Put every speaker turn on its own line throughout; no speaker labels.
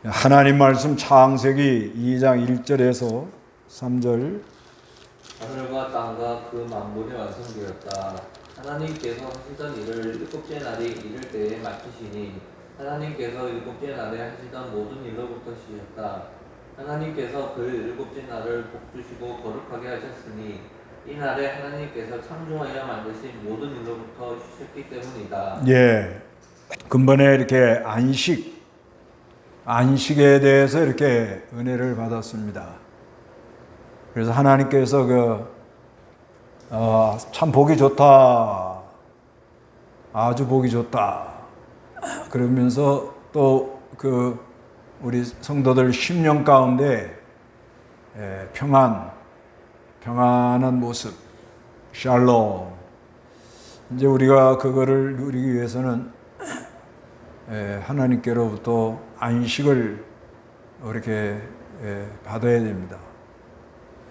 하나님 말씀 창세기 2장 1절에서 3절.
하늘과 땅과 그 만물이 완성되었다. 하나님께서 하시던 일을 일곱째 날이 이를 때에 마치시니 하나님께서 일곱째 날에 하시던 모든 일로부터 쉬셨다. 하나님께서 그 일곱째 날을 복주시고 거룩하게 하셨으니 이 날에 하나님께서 창조하여 만드신 모든 일로부터 쉬셨기 때문이다.
예, 근본에 이렇게 안식에 대해서 이렇게 은혜를 받았습니다. 그래서 하나님께서 참 보기 좋다, 아주 보기 좋다 그러면서 또 우리 성도들 심령 가운데 평안한 모습, 샬롬. 이제 우리가 그거를 누리기 위해서는 하나님께로부터 안식을 이렇게 받아야 됩니다.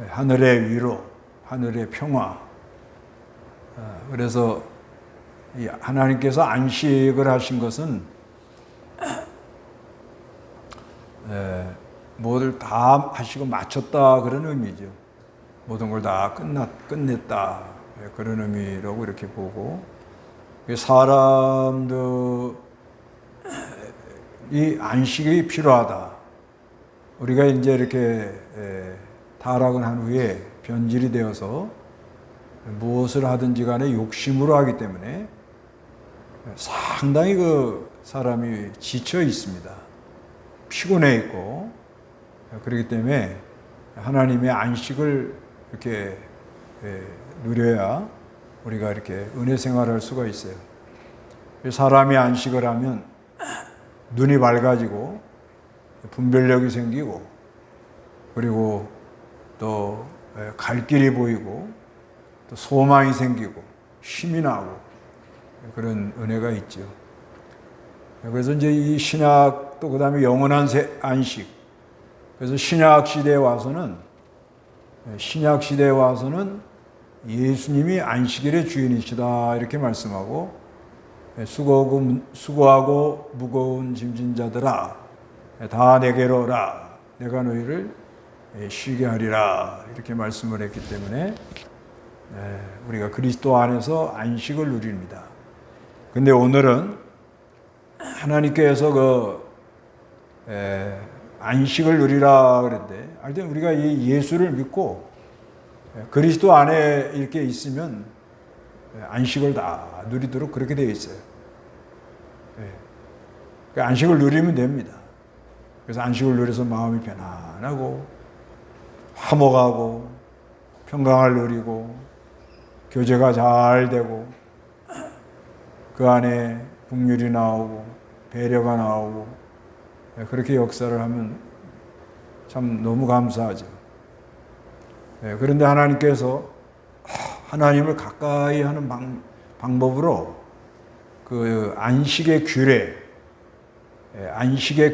하늘의 위로, 하늘의 평화. 그래서 하나님께서 안식을 하신 것은 모두 다 하시고 마쳤다 그런 의미죠. 모든 걸 다 끝냈다 그런 의미라고 이렇게 보고, 사람도 이 안식이 필요하다. 우리가 이제 이렇게 타락을 한 후에 변질이 되어서 무엇을 하든지 간에 욕심으로 하기 때문에 상당히 그 사람이 지쳐 있습니다. 피곤해 있고, 그렇기 때문에 하나님의 안식을 이렇게 누려야 우리가 이렇게 은혜 생활할 수가 있어요. 사람이 안식을 하면 눈이 밝아지고 분별력이 생기고, 그리고 또 갈 길이 보이고, 또 소망이 생기고 힘이 나고 그런 은혜가 있죠. 그래서 이제 이 신약, 또 그 다음에 영원한 안식. 그래서 신약 시대에 와서는 예수님이 안식일의 주인이시다 이렇게 말씀하고, 수고하고 무거운 짐진 자들아 다 내게로 오라, 내가 너희를 쉬게 하리라 이렇게 말씀을 했기 때문에 우리가 그리스도 안에서 안식을 누립니다. 근데 오늘은 하나님께서 안식을 누리라 그랬는데, 하여튼 우리가 이 예수를 믿고 그리스도 안에 이렇게 있으면 안식을 다 누리도록 그렇게 되어 있어요. 안식을 누리면 됩니다. 그래서 안식을 누려서 마음이 편안하고 화목하고 평강을 누리고 교제가 잘 되고 그 안에 긍휼이 나오고 배려가 나오고, 그렇게 역사를 하면 참 너무 감사하죠. 그런데 하나님께서 하나님을 가까이 하는 방법으로 그 안식의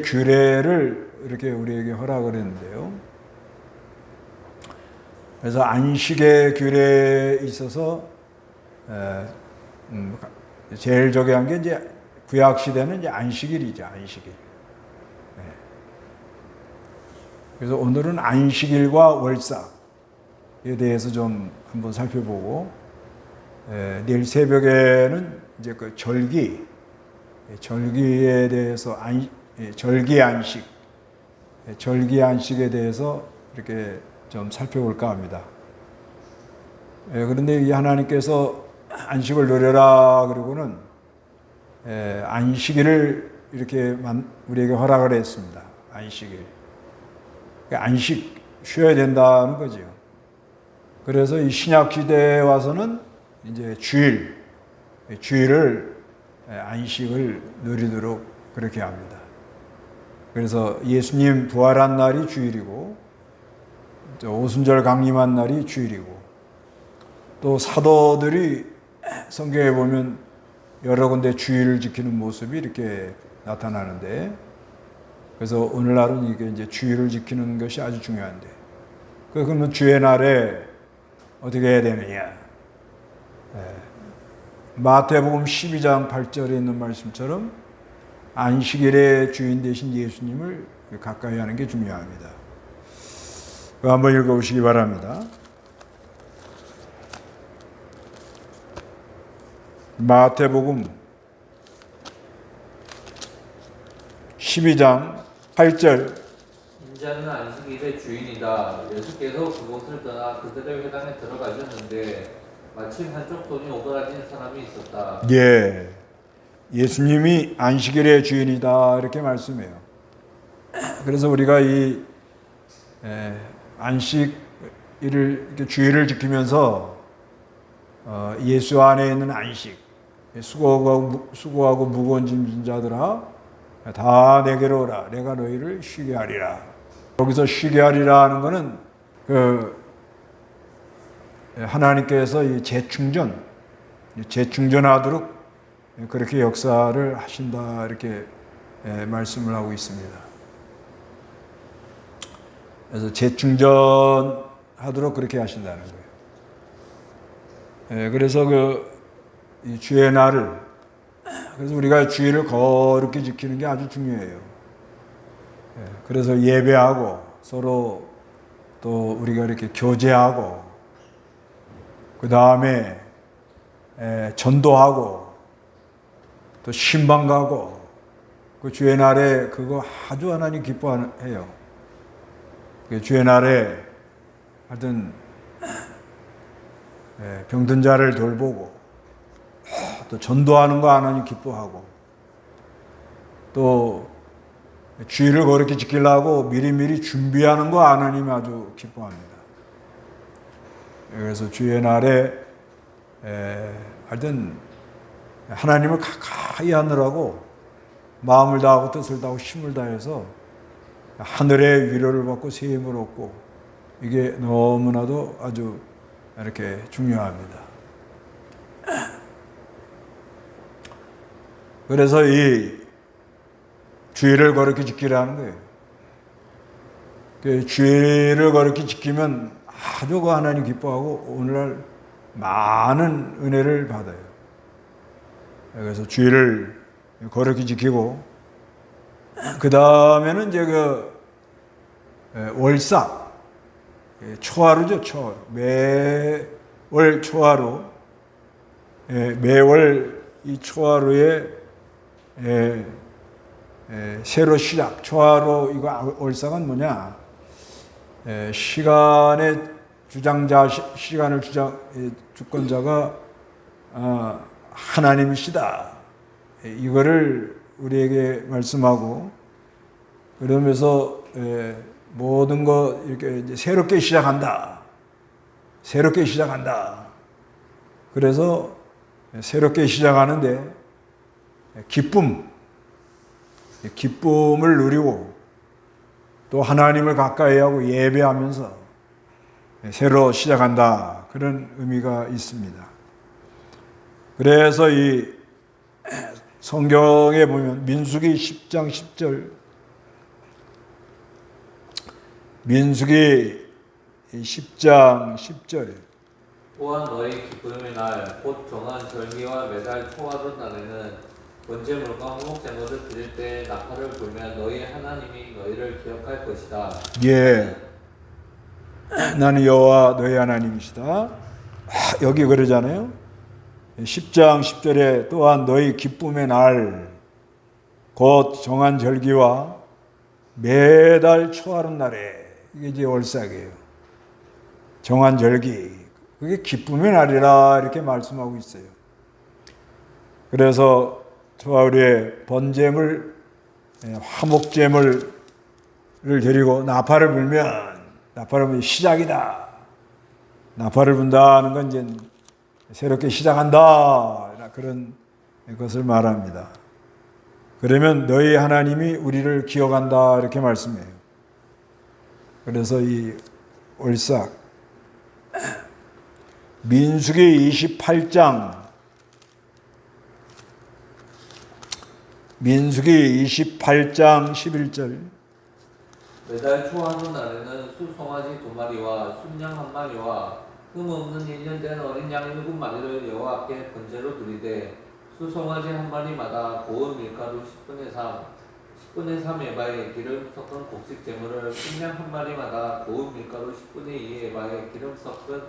규례를 이렇게 우리에게 허락을 했는데요. 그래서 안식의 규례에 있어서 제일 중요한 게 이제 구약 시대는 이제 안식일이죠, 안식일. 그래서 오늘은 안식일과 월삭에 대해서 좀 한번 살펴보고, 내일 새벽에는 이제 그 절기에 대해서 절기 안식에 대해서 이렇게 좀 살펴볼까 합니다. 그런데 이 하나님께서 안식을 누려라 그러고는 안식일을 이렇게 우리에게 허락을 했습니다. 안식일. 안식 쉬어야 된다는 거죠. 그래서 이 신약 시대에 와서는 이제 주일을 안식을 누리도록 그렇게 합니다. 그래서 예수님 부활한 날이 주일이고, 오순절 강림한 날이 주일이고, 또 사도들이 성경에 보면 여러 군데 주일을 지키는 모습이 이렇게 나타나는데, 그래서 오늘날은 이게 이제 주일을 지키는 것이 아주 중요한데, 그러면 주의 날에 어떻게 해야 되느냐? 마태복음 12장 8절에 있는 말씀처럼 안식일의 주인 되신 예수님을 가까이 하는 게 중요합니다. 그거 한번 읽어보시기 바랍니다. 마태복음 12장 8절.
인자는 안식일의 주인이다. 예수께서 그곳을 떠나 그들의 회당에 들어가셨는데 마침 한쪽 손이 오그라진 사람이 있었다.
예, 예수님이 안식일의 주인이다 이렇게 말씀해요. 그래서 우리가 이 안식일을 이렇게 주일을 지키면서 예수 안에 있는 안식, 수고하고 무거운 짐진 자들아 다 내게로 오라, 내가 너희를 쉬게 하리라. 여기서 쉬게 하리라 하는 것은 하나님께서 이 재충전하도록 그렇게 역사를 하신다 이렇게 말씀을 하고 있습니다. 그래서 재충전하도록 그렇게 하신다는 거예요. 그래서 이 주의 날을, 그래서 우리가 주일을 거룩히 지키는 게 아주 중요해요. 그래서 예배하고 서로 또 우리가 이렇게 교제하고 그 다음에 전도하고 또 신방 가고 그 주의 날에 그거 아주 하나님 기뻐해요. 그 주의 날에 하여튼 병든 자를 돌보고 또 전도하는 거 하나님 기뻐하고 또 주일을 그렇게 지키려고 미리미리 준비하는 거 하나님 아주 기뻐합니다. 그래서 주의 날에 하여튼 하나님을 가까이 하느라고 마음을 다하고 뜻을 다하고 힘을 다해서 하늘의 위로를 받고 새 힘을 얻고 이게 너무나도 아주 이렇게 중요합니다. 그래서 이 주일을 거룩히 지키라는 거예요. 그 주일을 거룩히 지키면 아주 그 하나님 기뻐하고 오늘날 많은 은혜를 받아요. 그래서 주일을 거룩히 지키고 그 다음에는 이제 월삭 초하루죠. 초하루 매월 초하루 매월 이 초하루에 새로 시작. 초하루 이거 월삭은 뭐냐? 시간의 주장자, 시간을 주권자가 하나님이시다. 이거를 우리에게 말씀하고 그러면서 모든 거 이렇게 이제 새롭게 시작한다. 새롭게 시작한다. 그래서 새롭게 시작하는데 기쁨을 누리고 또 하나님을 가까이 하고 예배하면서 새로 시작한다. 그런 의미가 있습니다. 그래서 이 성경에 보면 민수기 10장 10절 민수기 10장 10절
또한 너희 기쁨의 날 곧 정한 절기와 매달 초하루 날에는 번제물과 화목제물을 드릴 때 나팔을 불면 너희 하나님이 너희를 기억할 것이다.
예, 나는 여호와 너희 하나님이시다. 여기 그러잖아요. 10장 10절에 또한 너희 기쁨의 날 곧 정한 절기와 매달 초하루 날에 이게 이제 월삭이에요. 정한 절기 그게 기쁨의 날이라 이렇게 말씀하고 있어요. 그래서 초하루에 번제물 화목제물을 드리고 나팔을 불면 시작이다. 나팔을 분다는 건 이제 새롭게 시작한다. 그런 것을 말합니다. 그러면 너희 하나님이 우리를 기억한다. 이렇게 말씀해요. 그래서 이 월삭 민수기 28장 11절
매달 초하루 날에는 수송아지 2마리와 순양 1마리와 흠 없는 1년 된 어린 양 7마리를 여호와께 번제로 드리되 수송아지 1마리마다 고운 밀가루 10분의 3, 10분의 3 에바의 기름 섞은 곡식 제물을 순양 한 마리마다 고운 밀가루 10분의 2 에바의 기름 섞은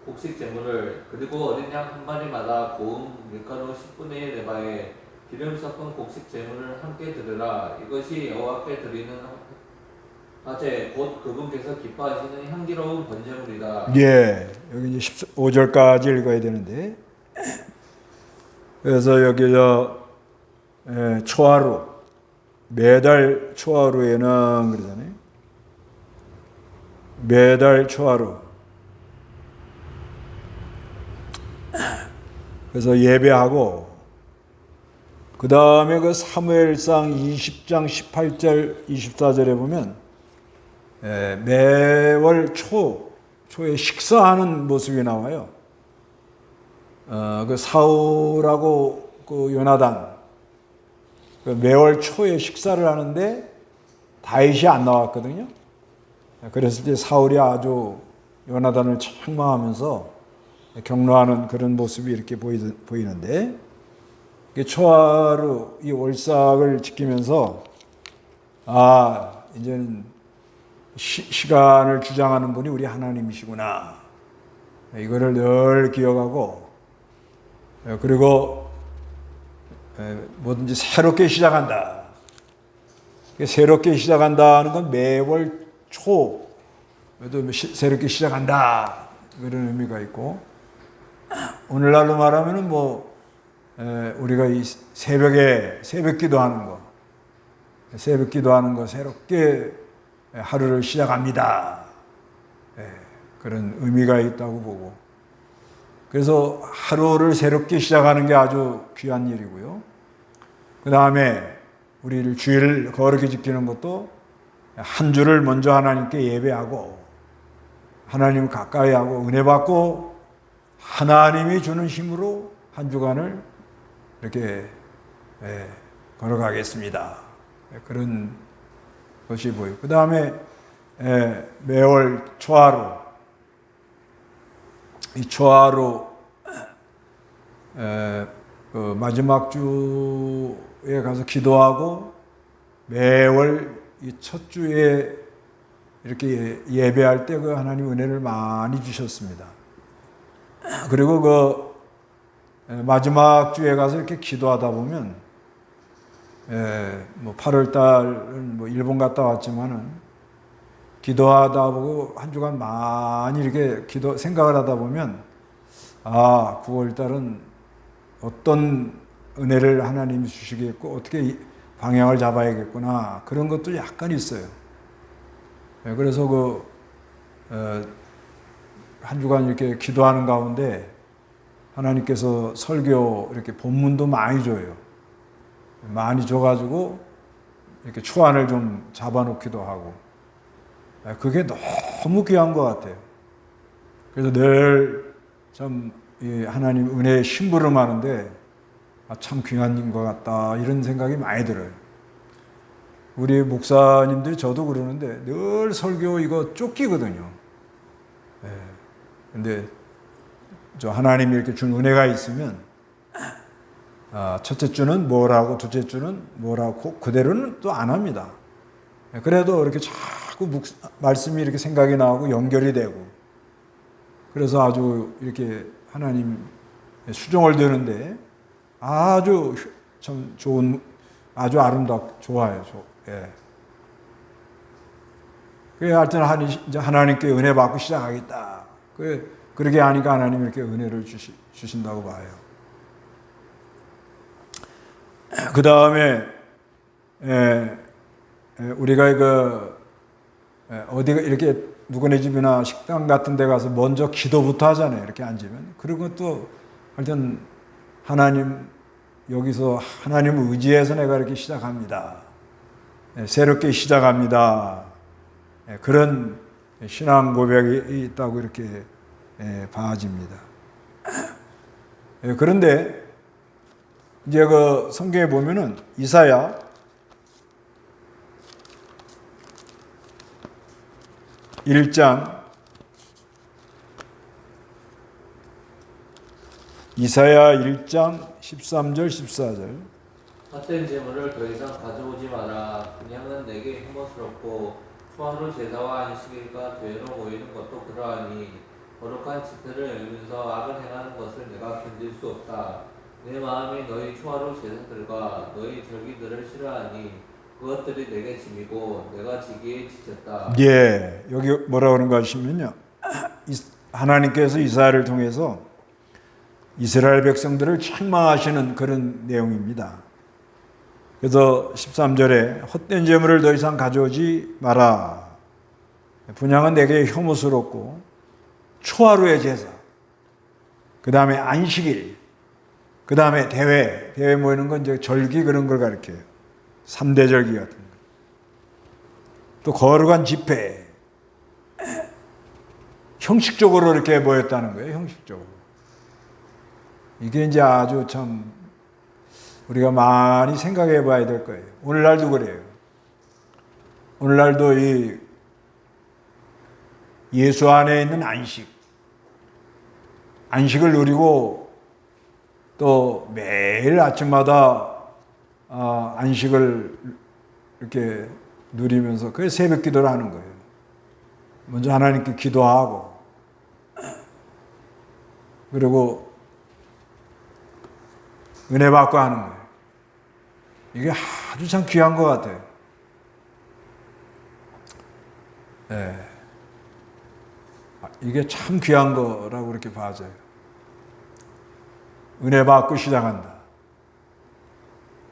곡식 제물을 그리고 어린 양 한 마리마다 고운 밀가루 10분의 1 에바의 기름 섞은 곡식 제물을 함께 드리라. 이것이 여호와께 드리는 화제 곧 그분께서 기뻐하시는 향기로운 번제물이다.
예, 여기 이제 15절까지 읽어야 되는데, 그래서 여기 초하루, 매달 초하루에는 그러잖아요. 매달 초하루. 그래서 예배하고, 그 다음에 그 사무엘상 20장 18절 24절에 보면 매월 초에 식사하는 모습이 나와요. 그 사울하고 그 요나단 그 매월 초에 식사를 하는데 다윗이 안 나왔거든요. 그랬을 때 사울이 아주 요나단을 책망하면서 격노하는 그런 모습이 이렇게 보이는데, 초하루 이 월삭을 지키면서 이제는 시간을 주장하는 분이 우리 하나님이시구나, 이거를 늘 기억하고, 그리고 뭐든지 새롭게 시작한다. 새롭게 시작한다는 건 매월 초에도 새롭게 시작한다, 그런 의미가 있고, 오늘날로 말하면은 우리가 이 새벽 기도하는 거, 새롭게 하루를 시작합니다. 그런 의미가 있다고 보고, 그래서 하루를 새롭게 시작하는 게 아주 귀한 일이고요. 그 다음에 우리를 주일을 거룩히 지키는 것도 한 주를 먼저 하나님께 예배하고, 하나님을 가까이 하고, 은혜 받고, 하나님이 주는 힘으로 한 주간을 이렇게 걸어가겠습니다. 그런 것이 보이고, 그 다음에 매월 초하루, 이 초하루 그 마지막 주에 가서 기도하고, 매월 이 첫 주에 이렇게 예배할 때 그 하나님 은혜를 많이 주셨습니다. 그리고 그 마지막 주에 가서 이렇게 기도하다 보면, 8월 달은 일본 갔다 왔지만은, 기도하다 보고 한 주간 많이 이렇게 생각을 하다 보면, 9월 달은 어떤 은혜를 하나님이 주시겠고, 어떻게 방향을 잡아야겠구나, 그런 것도 약간 있어요. 그래서 한 주간 이렇게 기도하는 가운데 하나님께서 설교 이렇게 본문도 많이 줘요. 많이 줘가지고 이렇게 초안을 좀 잡아놓기도 하고, 그게 너무 귀한 것 같아요. 그래서 늘 참 하나님 은혜의 심부름하는데 참 귀한 것 같다, 이런 생각이 많이 들어요. 우리 목사님들이, 저도 그러는데 늘 설교 이거 쫓기거든요. 근데 저 하나님이 이렇게 준 은혜가 있으면, 첫째 주는 뭐라고, 둘째 주는 뭐라고, 그대로는 또 안 합니다. 그래도 이렇게 자꾸 말씀이 이렇게 생각이 나고 연결이 되고, 그래서 아주 이렇게 하나님 수종을 드는데 아주 참 좋은, 아주 아름답고 좋아요. 그래서 하여튼 이제 하나님께 은혜 받고 시작하겠다. 그렇게 하니까 하나님이 이렇게 은혜를 주신다고 봐요. 그 다음에 우리가 어디가 이렇게 누구네 집이나 식당 같은 데 가서 먼저 기도부터 하잖아요. 이렇게 앉으면. 그리고 또 하여튼 여기서 하나님을 의지해서 내가 이렇게 시작합니다. 새롭게 시작합니다. 그런 신앙 고백이 있다고 이렇게 봐집니다. 그런데 이제 그 성경에 보면은 이사야 1장 13절 14절
헛된 재물을 더 이상 가져오지 마라. 그냥은 내게 혐오스럽고 초하루 제사와 안식일과 죄로 모이는 것도 그러하니 거룩한 집회를 열면서 악을 행하는 것을 내가 견딜 수 없다. 내 마음이 너희 초하루 제사들과 너희 절기들을 싫어하니 그것들이 내게 짐이고 내가 지기에 지쳤다.
예, 여기 뭐라 그런가 하시면요. 하나님께서 이사야를 통해서 이스라엘 백성들을 책망하시는 그런 내용입니다. 그래서 13절에 헛된 재물을 더 이상 가져오지 마라. 분향은 내게 혐오스럽고 초하루의 제사, 그 다음에 안식일, 그 다음에 대회 모이는 건 이제 절기 그런 걸 가리켜요. 3대 절기 같은 거. 또 거룩한 집회, 형식적으로 이렇게 모였다는 거예요. 형식적으로. 이게 이제 아주 참 우리가 많이 생각해 봐야 될 거예요. 오늘날도 그래요. 오늘날도 이 예수 안에 있는 안식을 누리고 또 매일 아침마다 안식을 이렇게 누리면서 그게 새벽 기도를 하는 거예요. 먼저 하나님께 기도하고 그리고 은혜 받고 하는 거예요. 이게 아주 참 귀한 것 같아요. 네. 이게 참 귀한 거라고 그렇게 봐져요. 은혜 받고 시작한다.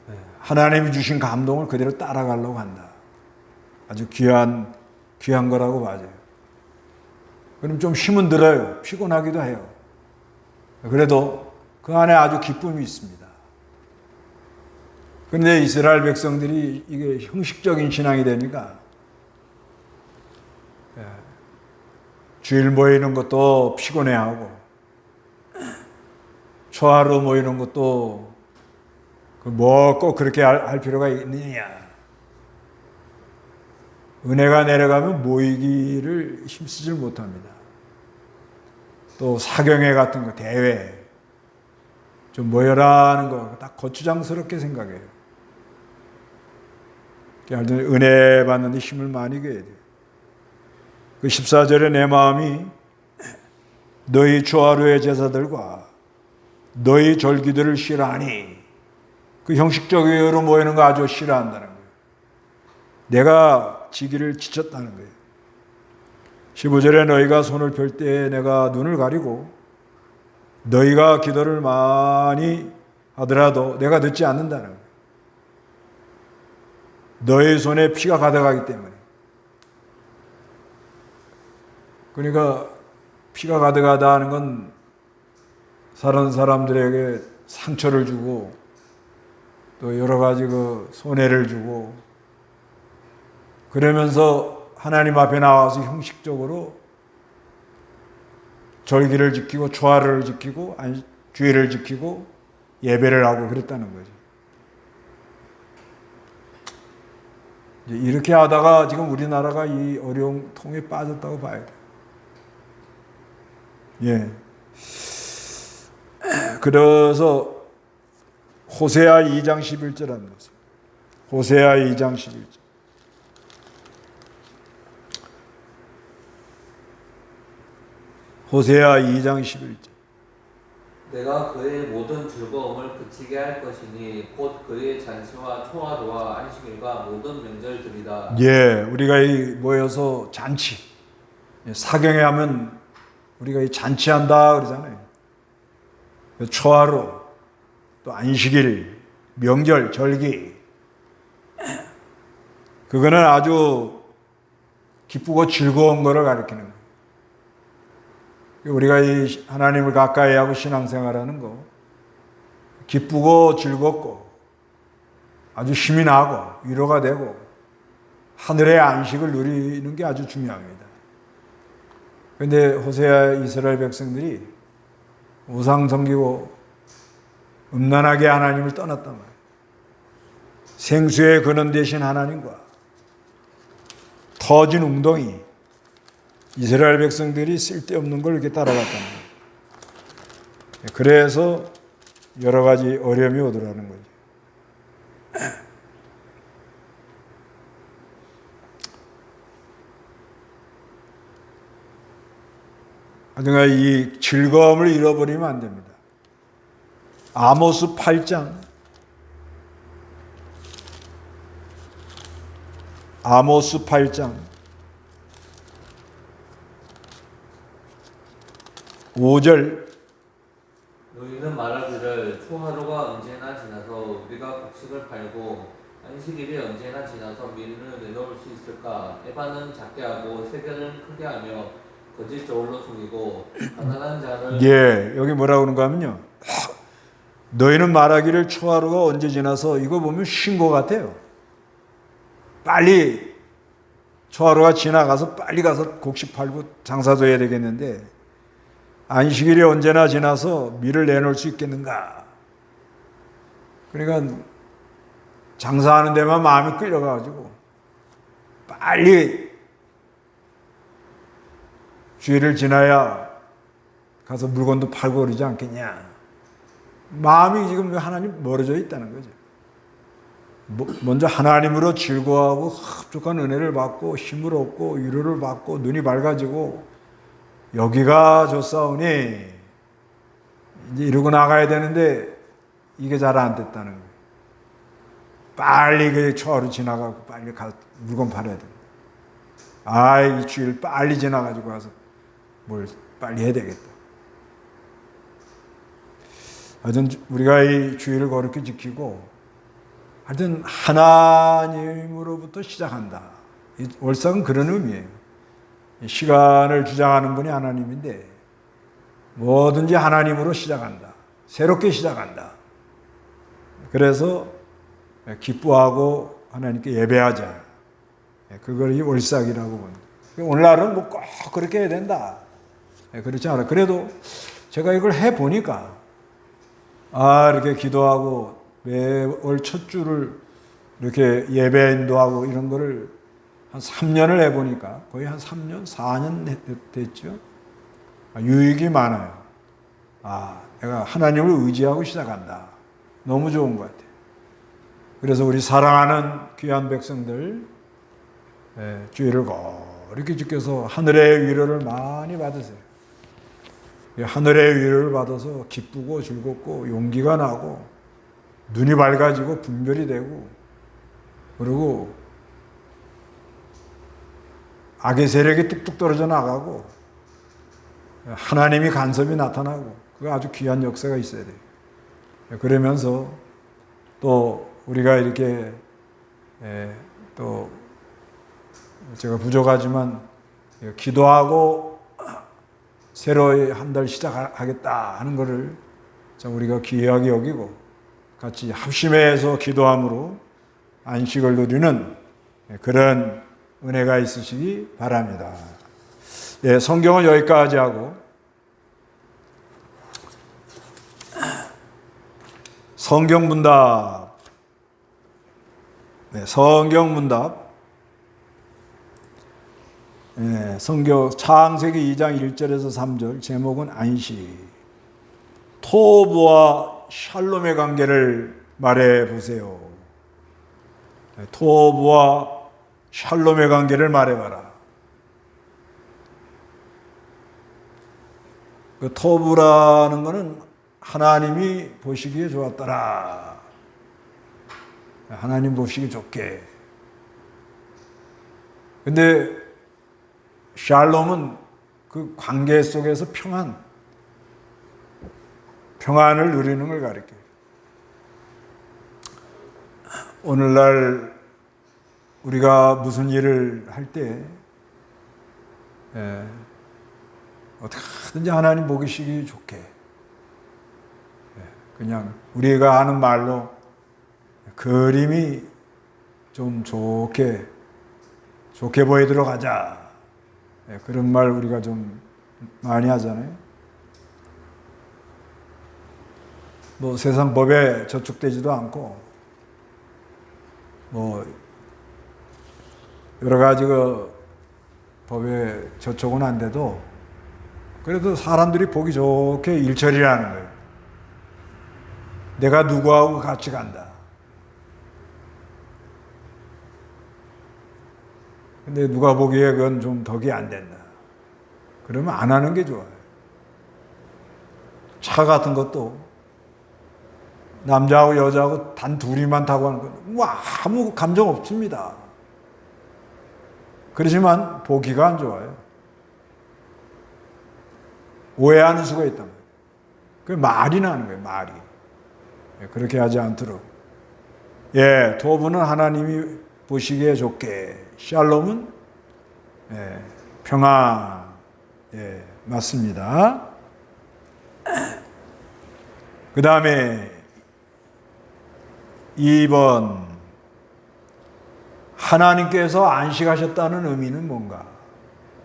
네. 하나님이 주신 감동을 그대로 따라가려고 한다. 아주 귀한 거라고 봐져요. 그럼 좀 힘은 들어요. 피곤하기도 해요. 그래도 그 안에 아주 기쁨이 있습니다. 그런데 이스라엘 백성들이 이게 형식적인 신앙이 되니까 주일 모이는 것도 피곤해하고 초하루 모이는 것도 뭐 꼭 그렇게 할 필요가 있느냐. 은혜가 내려가면 모이기를 힘쓰질 못합니다. 또 사경회 같은 거, 대회 좀 모여라는 거 딱 거추장스럽게 생각해요. 은혜 받는데 힘을 많이 줘야 돼요. 그 14절에 내 마음이 너희 초하루의 제사들과 너희 절기들을 싫어하니 그 형식적으로 모이는 거 아주 싫어한다는 거예요. 내가 지기를 지쳤다는 거예요. 15절에 너희가 손을 펼 때 내가 눈을 가리고 너희가 기도를 많이 하더라도 내가 듣지 않는다는 거예요. 너희 손에 피가 가득하기 때문에. 그러니까 피가 가득하다는 건 다른 사람들에게 상처를 주고 또 여러 가지 그 손해를 주고 그러면서 하나님 앞에 나와서 형식적으로 절기를 지키고 초하루를 지키고 주일을 지키고 예배를 하고 그랬다는 거죠. 이렇게 하다가 지금 우리나라가 이 어려운 통에 빠졌다고 봐야 돼요. 예. 그래서 호세아 2장 11절 하는 것입니다. 호세아 2장 11절. 호세아 2장 11절.
내가 그의 모든 즐거움을 그치게 할 것이니 곧 그의 잔치와 초하루와 안식일과 모든 명절들이다.
예, 우리가 모여서 잔치, 사경회 하면 우리가 이 잔치한다 그러잖아요. 초하루, 또 안식일, 명절, 절기. 그거는 아주 기쁘고 즐거운 것을 가리키는 거예요. 우리가 이 하나님을 가까이 하고 신앙생활하는 거 기쁘고 즐겁고 아주 힘이 나고 위로가 되고 하늘의 안식을 누리는 게 아주 중요합니다. 그런데 호세아 이스라엘 백성들이 우상 섬기고 음란하게 하나님을 떠났단 말이에요. 생수의 근원 되신 하나님과 터진 웅덩이 이스라엘 백성들이 쓸데없는 걸 이렇게 따라갔단 말이에요. 그래서 여러 가지 어려움이 오더라는 거죠. 하여간 이 즐거움을 잃어버리면 안 됩니다. 아모스 8장 아모스 8장 5절
너희는 말하기를 초하루가 언제나 지나서 우리가 곡식을 팔고 안식일이 언제나 지나서 밀을 내놓을 수 있을까? 에바는 작게 하고 세겔은 크게 하며 거짓 저울로 속이고 가난한 자를
예, 여기 뭐라고 그러는가 하면요. 너희는 말하기를 초하루가 언제 지나서 이거 보면 쉰 것 같아요. 빨리 초하루가 지나가서 빨리 가서 곡식 팔고 장사도 해야 되겠는데 안식일이 언제나 지나서 밀을 내놓을 수 있겠는가. 그러니까 장사하는 데만 마음이 끌려가지고 빨리 주일을 지나야 가서 물건도 팔고 그러지 않겠냐. 마음이 지금 하나님 멀어져 있다는 거죠. 먼저 하나님으로 즐거워하고 흡족한 은혜를 받고 힘을 얻고 위로를 받고 눈이 밝아지고 여기가 좋사오니 이제 이러고 나가야 되는데 이게 잘 안 됐다는 거예요. 빨리 그 초하루 지나가고 빨리 가서 물건 팔아야 된다. 이 주일 빨리 지나가지고 가서 뭘 빨리 해야 되겠다. 하여튼 우리가 이 주일을 거룩히 지키고 하여튼 하나님으로부터 시작한다. 이 월삭은 그런 의미예요. 시간을 주장하는 분이 하나님인데 뭐든지 하나님으로 시작한다. 새롭게 시작한다. 그래서 기뻐하고 하나님께 예배하자. 그걸 이 월삭이라고 봅니다. 오늘날은 뭐 꼭 그렇게 해야 된다. 그렇지 않아. 그래도 제가 이걸 해보니까 이렇게 기도하고 매월 첫 주를 이렇게 예배 인도하고 이런 거를 한 3년을 해보니까 거의 한 3년, 4년 됐죠. 유익이 많아요. 내가 하나님을 의지하고 시작한다. 너무 좋은 것 같아요. 그래서 우리 사랑하는 귀한 백성들 주일을 거룩히 지켜서 하늘의 위로를 많이 받으세요. 하늘의 위로를 받아서 기쁘고 즐겁고 용기가 나고 눈이 밝아지고 분별이 되고 그리고 악의 세력이 뚝뚝 떨어져 나가고 하나님이 간섭이 나타나고 그거 아주 귀한 역사가 있어야 돼요. 그러면서 또 우리가 이렇게 또 제가 부족하지만 기도하고 새로 한 달 시작하겠다 하는 것을 우리가 귀하게 여기고 같이 합심해서 기도함으로 안식을 누리는 그런 은혜가 있으시기 바랍니다. 성경은 여기까지 하고 성경문답 성경문답 성경 창세기 2장 1절에서 3절 제목은 안식. 토부와 샬롬의 관계를 말해 보세요. 토부와 샬롬의 관계를 말해봐라. 그 토부라는 것은 하나님이 보시기에 좋았더라. 하나님 보시기 좋게. 근데 샬롬은 그 관계 속에서 평안을 누리는 걸 가리켜요. 오늘날 우리가 무슨 일을 할 때 어떻게든지 하나님 보시기 좋게 그냥 우리가 하는 말로 그림이 좀 좋게 보이도록 하자. 그런 말 우리가 좀 많이 하잖아요. 뭐 세상 법에 저촉되지도 않고 뭐 여러 가지 그 법에 저촉은 안 돼도 그래도 사람들이 보기 좋게 일처리라는 거예요. 내가 누구하고 같이 간다. 근데 누가 보기에 그건 좀 덕이 안 된다. 그러면 안 하는 게 좋아요. 차 같은 것도 남자하고 여자하고 단 둘이만 타고 하는 건 뭐 아무 감정 없습니다. 그렇지만 보기가 안 좋아요. 오해하는 수가 있단 말이에요. 그 말이 나는 거예요, 말이. 그렇게 하지 않도록. 예, 토부는 하나님이 보시기에 좋게, 샬롬은 평안. 예, 맞습니다. 그 다음에 2번, 하나님께서 안식하셨다는 의미는 뭔가?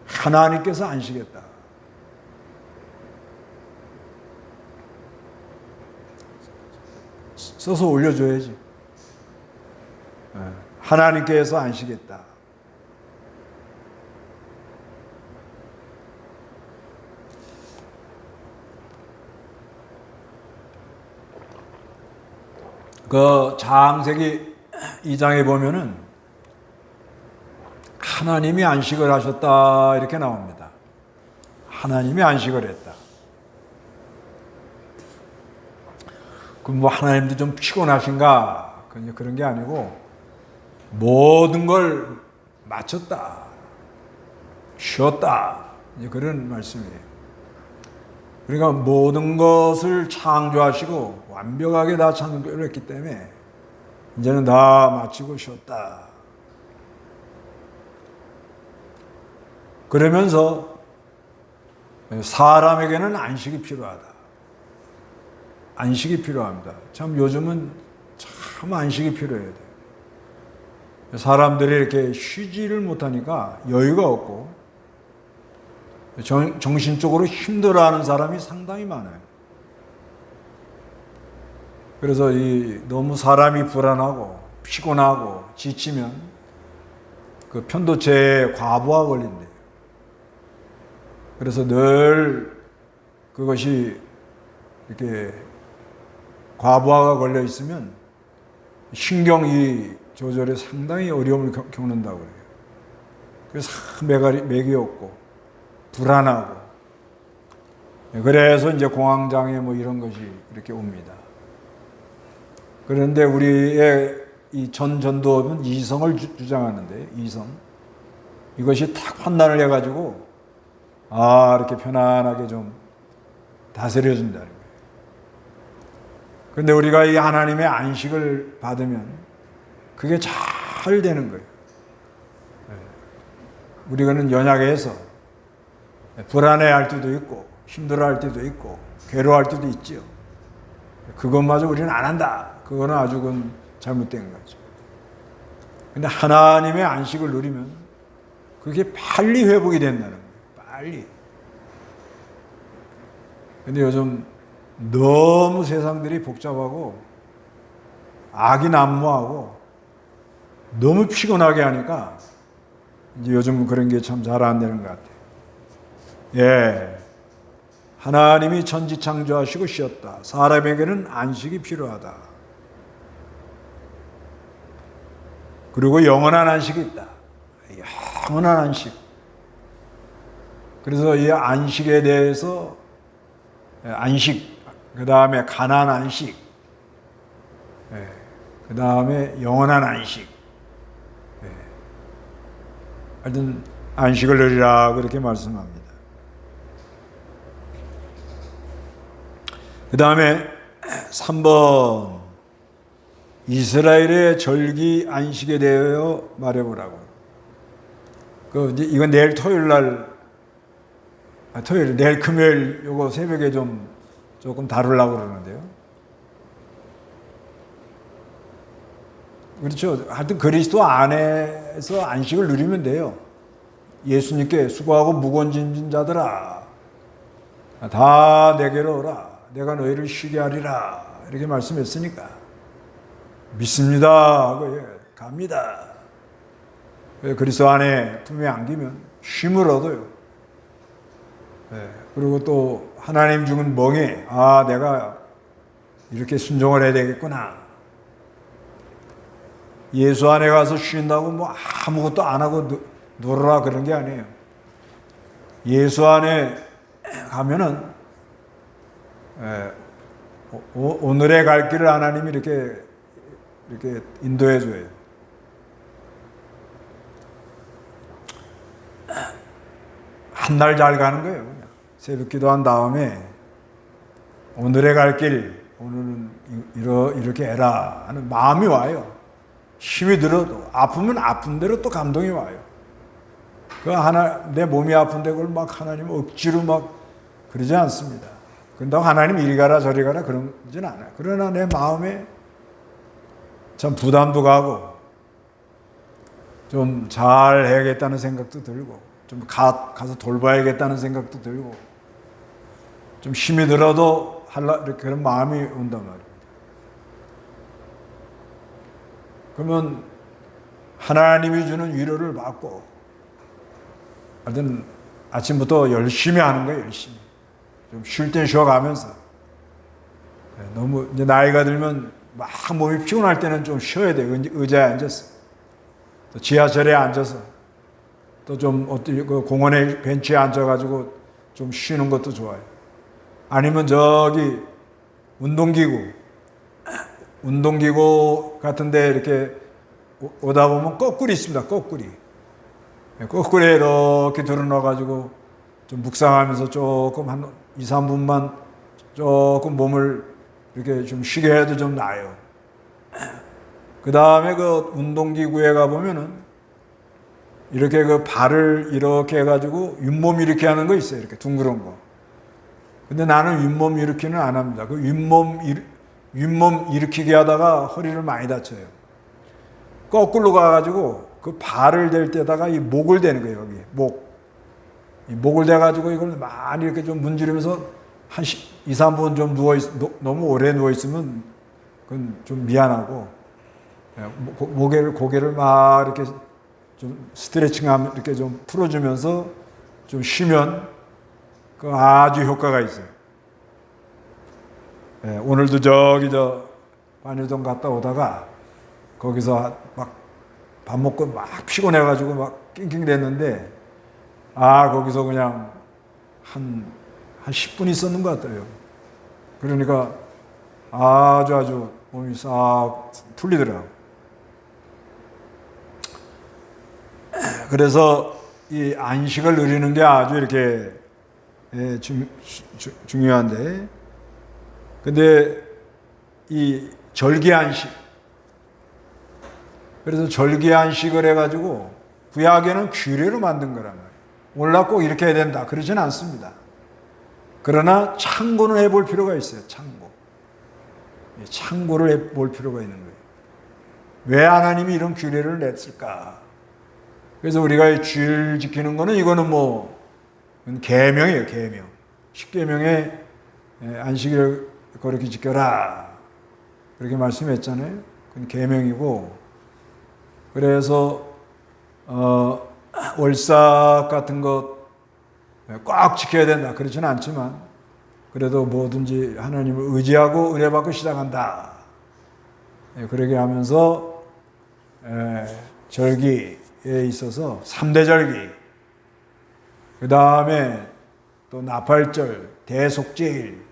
하나님께서 안식했다. 써서 올려줘야지. 하나님께서 안식했다. 그 창세기 2장에 보면은 하나님이 안식을 하셨다 이렇게 나옵니다. 하나님이 안식을 했다. 그럼 뭐 하나님도 좀 피곤하신가? 그런 게 아니고 모든 걸 마쳤다, 쉬었다, 이제 그런 말씀이에요. 그러니까 모든 것을 창조하시고 완벽하게 다 창조를 했기 때문에 이제는 다 마치고 쉬었다. 그러면서 사람에게는 안식이 필요하다. 안식이 필요합니다. 참 요즘은 참 안식이 필요해요. 사람들이 이렇게 쉬지를 못하니까 여유가 없고 정신적으로 힘들어하는 사람이 상당히 많아요. 그래서 너무 사람이 불안하고 피곤하고 지치면 그 편도체에 과부하 걸린대요. 그래서 늘 그것이 이렇게 과부하가 걸려 있으면 신경이 조절에 상당히 어려움을 겪는다고 그래요. 그래서 맥이 없고 불안하고, 그래서 이제 공황장애 뭐 이런 것이 이렇게 옵니다. 그런데 우리의 이 전도는 이성을 주장하는데, 이성, 이것이 딱 판단을 해가지고 이렇게 편안하게 좀 다스려준다는 거예요. 그런데 우리가 이 하나님의 안식을 받으면 그게 잘 되는 거예요. 우리가는 연약해서 불안해할 때도 있고 힘들어할 때도 있고 괴로워할 때도 있지요. 그것마저 우리는 안 한다. 그거는 아주 잘못된 거죠. 근데 하나님의 안식을 누리면 그게 빨리 회복이 된다는 거예요. 빨리. 근데 요즘 너무 세상들이 복잡하고 악이 난무하고 너무 피곤하게 하니까 이제 요즘 그런 게 참 잘 안 되는 것 같아요. 예. 하나님이 천지 창조하시고 쉬었다. 사람에게는 안식이 필요하다. 그리고 영원한 안식이 있다. 영원한 안식. 그래서 이 안식에 대해서 안식, 그 다음에 가난 안식, 그 다음에 영원한 안식. 하여튼 안식을 누리라 그렇게 말씀합니다. 그 다음에 3번 이스라엘의 절기 안식에 대하여 말해보라고. 이건 내일 토요일 날, 내일 금요일 요거 새벽에 조금 다루려고 그러는데요. 그렇죠. 하여튼 그리스도 안에서 안식을 누리면 돼요. 예수님께 수고하고 무거운 짐진 자들아 다 내게로 오라. 내가 너희를 쉬게 하리라. 이렇게 말씀했으니까 믿습니다 하고 갑니다. 그리스도 안에 품에 안기면 쉼을 얻어요. 그리고 또 하나님 주는 멍에 내가 이렇게 순종을 해야 되겠구나. 예수 안에 가서 쉰다고 뭐 아무것도 안 하고 놀아라 그런 게 아니에요. 예수 안에 가면은 오늘의 갈 길을 하나님이 이렇게 인도해 줘요. 한 날 잘 가는 거예요. 그냥. 새벽 기도한 다음에 오늘의 갈 길, 오늘은 이렇게 해라 하는 마음이 와요. 힘이 들어도 아프면 아픈 대로 또 감동이 와요. 내 몸이 아픈데 그걸 막 하나님 억지로 막 그러지 않습니다. 그런다고 하나님 이리 가라 저리 가라 그러진 않아요. 그러나 내 마음에 참 부담도 가고 좀 잘 해야겠다는 생각도 들고 좀 가서 돌봐야겠다는 생각도 들고 좀 힘이 들어도 이렇게 그런 마음이 온단 말입니다. 그러면 하나님이 주는 위로를 받고 하여튼 아침부터 열심히 하는 거예요. 열심히 좀 쉴 땐 쉬어가면서 너무 이제 나이가 들면 막 몸이 피곤할 때는 좀 쉬어야 돼요. 의자에 앉아서 또 지하철에 앉아서 또 좀 그 공원의 벤치에 앉아가지고 좀 쉬는 것도 좋아요. 아니면 저기 운동기구 같은데 이렇게 오다 보면 거꾸리 있습니다. 거꾸리에 이렇게 들어놔가지고 좀 묵상하면서 조금 한 2, 3분만 조금 몸을 이렇게 좀 쉬게 해도 좀 나아요. 그 다음에 그 운동기구에 가보면은 이렇게 그 발을 이렇게 해가지고 윗몸 일으키 하는 거 있어요. 이렇게 둥그런 거. 근데 나는 윗몸 일으키는 안 합니다. 그 윗몸 일으키게 하다가 허리를 많이 다쳐요. 거꾸로 가가지고 그 발을 댈 때다가 이 목을 대는 거예요. 여기 이 목을 대가지고 이걸 많이 이렇게 좀 문지르면서 한 2, 3분 좀 너무 오래 누워있으면 그건 좀 미안하고 고개를 막 이렇게 좀 스트레칭하면 이렇게 좀 풀어주면서 좀 쉬면 그 아주 효과가 있어요. 오늘도 저 반유동 갔다 오다가 거기서 막 밥 먹고 막 피곤해가지고 막 낑낑댔는데 거기서 그냥 한 10분 있었는 것 같아요. 그러니까 아주 몸이 싹 풀리더라고요. 그래서 이 안식을 누리는 게 아주 이렇게 중요한데, 근데 이 절기안식, 그래서 절기안식을 해가지고 구약에는 규례로 만든 거란 말이에요. 오늘날 꼭 이렇게 해야 된다 그러지는 않습니다. 그러나 참고는 해볼 필요가 있어요. 참고를 해볼 필요가 있는 거예요. 왜 하나님이 이런 규례를 냈을까? 그래서 우리가 이 주일 지키는 거는 이거는 계명이에요. 계명. 10계명에 안식일을 거룩히 지켜라 그렇게 말씀했잖아요. 그건 계명이고, 그래서 월삭 같은 것 꽉 지켜야 된다 그렇지는 않지만 그래도 뭐든지 하나님을 의지하고 은혜 받고 시작한다 그러게 하면서 절기에 있어서 3대 절기, 그 다음에 또 나팔절, 대속제일,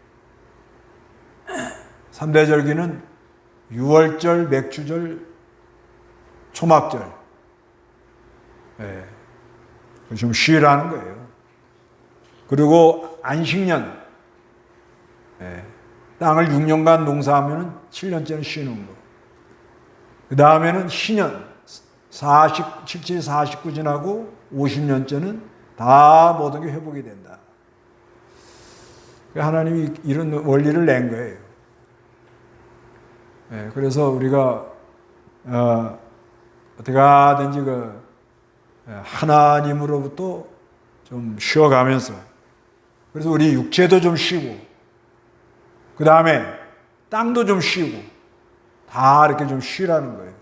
3대 절기는 유월절, 맥주절, 초막절, 좀 쉬라는 거예요. 그리고 안식년, 땅을 6년간 농사하면 7년째는 쉬는 거. 그 다음에는 신년, 47, 49 지나고 50년째는 다 모든 게 회복이 된다. 하나님이 이런 원리를 낸 거예요. 그래서 우리가 어떻게 하든지 하나님으로부터 좀 쉬어가면서, 그래서 우리 육체도 좀 쉬고, 그 다음에 땅도 좀 쉬고, 다 이렇게 좀 쉬라는 거예요.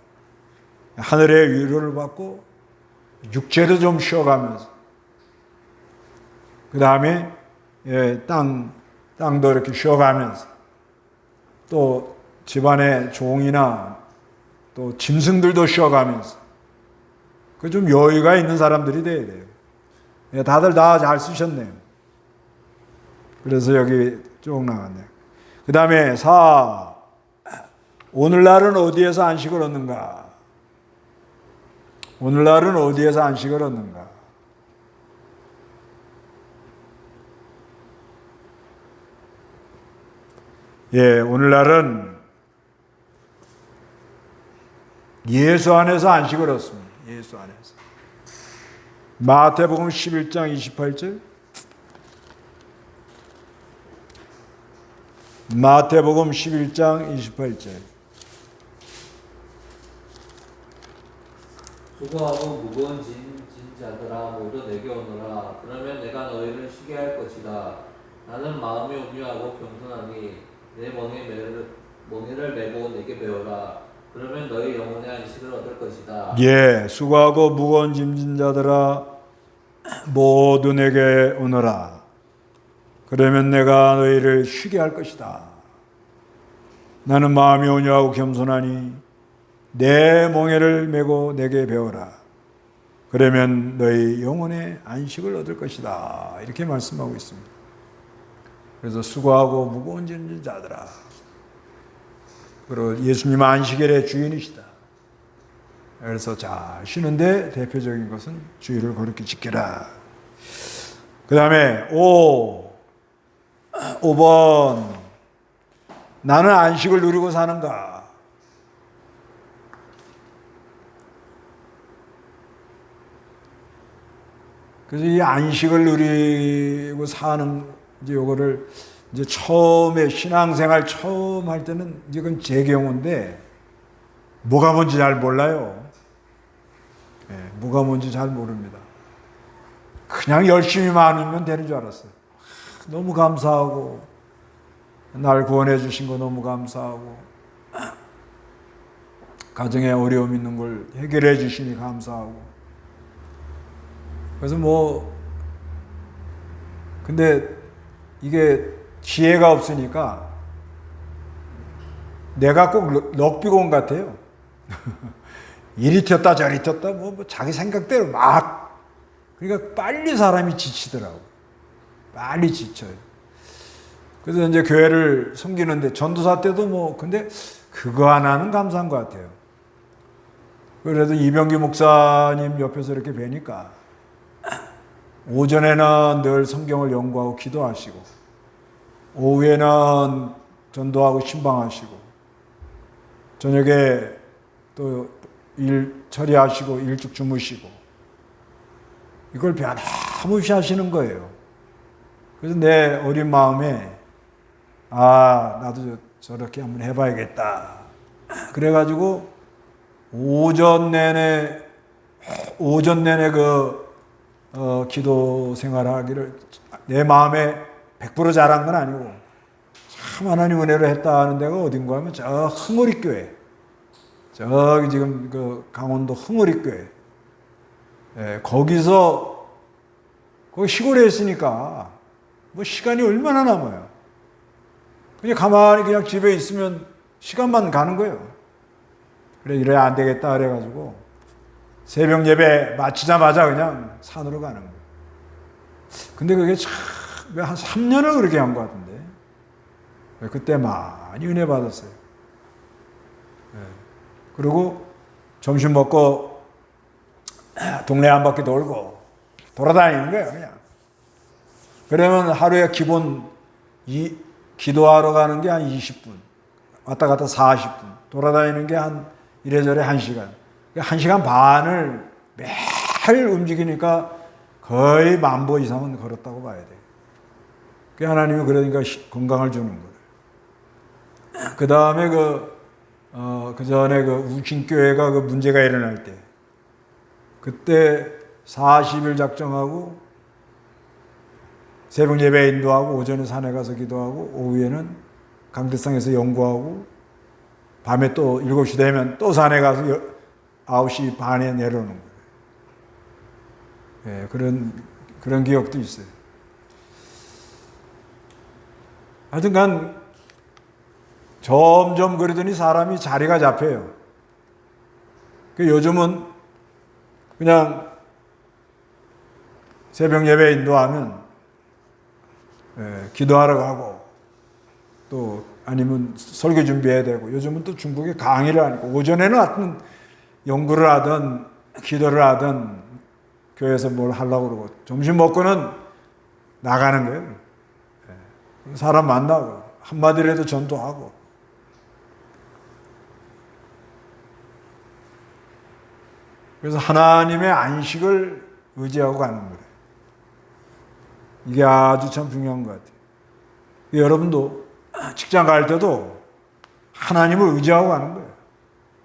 하늘의 위로를 받고, 육체도 좀 쉬어가면서, 그 다음에 땅도 이렇게 쉬어가면서, 또 집안의 종이나 또 짐승들도 쉬어가면서, 그 좀 여유가 있는 사람들이 돼야 돼요. 다들 다 잘 쓰셨네요. 그래서 여기 쭉 나왔네요. 그 다음에 4. 오늘날은 어디에서 안식을 얻는가? 오늘날은 어디에서 안식을 얻는가? 예, 오늘날은 예수 안에서 안식을 얻습니다. 예수 안에서. 마태복음 11장 28절. 마태복음 11장 28절.
수고하고 무거운 짐진 자들아 모두 내게 오너라. 그러면 내가 너희를 쉬게 할 것이다. 나는 마음이 온유하고 겸손하니 내 멍에를 메고 내게 배우라. 그러면 너희 영혼의 안식을 얻을 것이다.
예, 수고하고 무거운 짐진 자들아 모두 내게 오너라. 그러면 내가 너희를 쉬게 할 것이다. 나는 마음이 온유하고 겸손하니 내 멍에를 메고 내게 배워라. 그러면 너희 영혼의 안식을 얻을 것이다. 이렇게 말씀하고 있습니다. 그래서 수고하고 무거운 짐진 자들아. 그리고 예수님 안식일의 주인이시다. 그래서 자 쉬는데 대표적인 것은 주일을 거룩히 지켜라. 그 다음에 5번 나는 안식을 누리고 사는가? 그래서 이 안식을 누리고 사는 이제 요거를 이제 처음에 신앙생활 처음 할 때는 이건 제 경우인데 뭐가 뭔지 잘 몰라요. 예, 뭐가 뭔지 잘 모릅니다. 그냥 열심히만 하면 되는 줄 알았어요. 너무 감사하고 날 구원해 주신 거 너무 감사하고 가정에 어려움 있는 걸 해결해 주시니 감사하고 그래서 근데 이게 지혜가 없으니까 내가 꼭 럭비공 같아요. 이리 튀었다 저리 튀었다 자기 생각대로 막 그러니까 빨리 사람이 지치더라고. 빨리 지쳐요. 그래서 이제 교회를 섬기는데 전도사 때도 근데 그거 하나는 감사한 것 같아요. 그래도 이병기 목사님 옆에서 이렇게 뵈니까 오전에는 늘 성경을 연구하고 기도하시고 오후에는 전도하고 신방하시고 저녁에 또 일 처리하시고 일찍 주무시고 이걸 변함없이 하시는 거예요. 그래서 내 어린 마음에 나도 저렇게 한번 해봐야겠다. 그래가지고 오전 내내 기도 생활하기를 내 마음에 100% 잘한 건 아니고 참 하나님 은혜로 했다 하는 데가 어딘가 하면 저 흥어리교회 저기 지금 그 강원도 흥어리교회 거기서 거기 시골에 있으니까 시간이 얼마나 남아요. 그냥 가만히 그냥 집에 있으면 시간만 가는 거예요. 그래 이래야 안 되겠다 그래가지고 새벽 예배 마치자마자 그냥 산으로 가는 거예요. 근데 그게 참 한 3년을 그렇게 한 것 같은데 그때 많이 은혜 받았어요. 그리고 점심 먹고 동네 한 바퀴 돌고 돌아다니는 거예요 그냥. 그러면 하루에 기본 기도하러 가는 게 한 20분 왔다 갔다 40분 돌아다니는 게 한 이래저래 1시간 1시간 반을 매일 움직이니까 거의 10,000보 이상은 걸었다고 봐야 돼요. 하나님이 그러니까 건강을 주는 거예요. 그 다음에 그 전에 우신교회가 문제가 일어날 때 그때 40일 작정하고 새벽 예배 인도하고 오전에 산에 가서 기도하고 오후에는 강대상에서 연구하고 밤에 또 7시 되면 또 산에 가서 9시 반에 내려오는 거예요. 그런 기억도 있어요. 하여튼간 점점 그러더니 사람이 자리가 잡혀요. 요즘은 그냥 새벽 예배 인도하면 기도하러 가고 또 아니면 설교 준비해야 되고, 요즘은 또 중국에 강의를 하니까 오전에는 하여튼 연구를 하든 기도를 하든 교회에서 뭘 하려고 그러고, 점심 먹고는 나가는 거예요. 사람 만나고 한마디라도 전도하고. 그래서 하나님의 안식을 의지하고 가는 거예요. 이게 아주 참 중요한 것 같아요. 여러분도 직장 갈 때도 하나님을 의지하고 가는 거예요.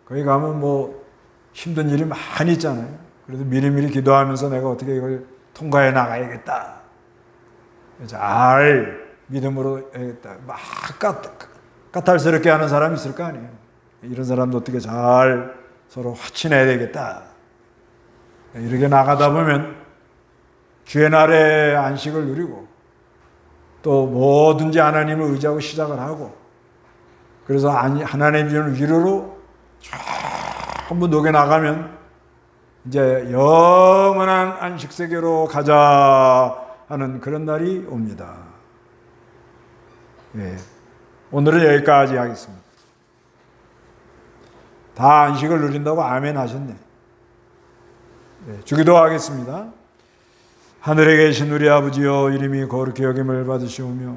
거기 가면 뭐 힘든 일이 많이 있잖아요. 그래도 미리미리 기도하면서 내가 어떻게 이걸 통과해 나가야겠다. 잘 믿음으로 해야겠다. 막 까탈스럽게 하는 사람이 있을 거 아니에요. 이런 사람도 어떻게 잘 서로 화친해야 되겠다. 이렇게 나가다 보면 주의 날의 안식을 누리고 또 뭐든지 하나님을 의지하고 시작을 하고, 그래서 하나님 주는 위로로 전부 녹여 나가면 이제 영원한 안식 세계로 가자 하는 그런 날이 옵니다. 예. 오늘은 여기까지 하겠습니다. 다 안식을 누린다고 아멘 하셨네. 예. 주기도하겠습니다. 하늘에 계신 우리 아버지여, 이름이 거룩히 여김을 받으시오며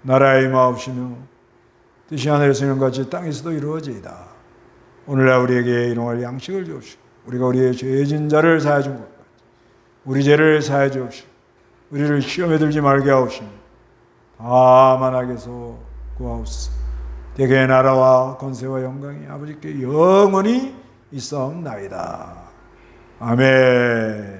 나라의 임하옵시며 뜻이 하늘에서 이룬 같이 땅에서도 이루어지이다. 오늘날 우리에게 일용할 양식을 주옵시고 우리가 우리의 죄진 자를 사하여 준 것 같이 우리 죄를 사하여 주옵시고 우리를 시험에 들지 말게 하옵시며 다만 악에서 구하옵소서. 대개의 나라와 권세와 영광이 아버지께 영원히 있사옵나이다. 아멘.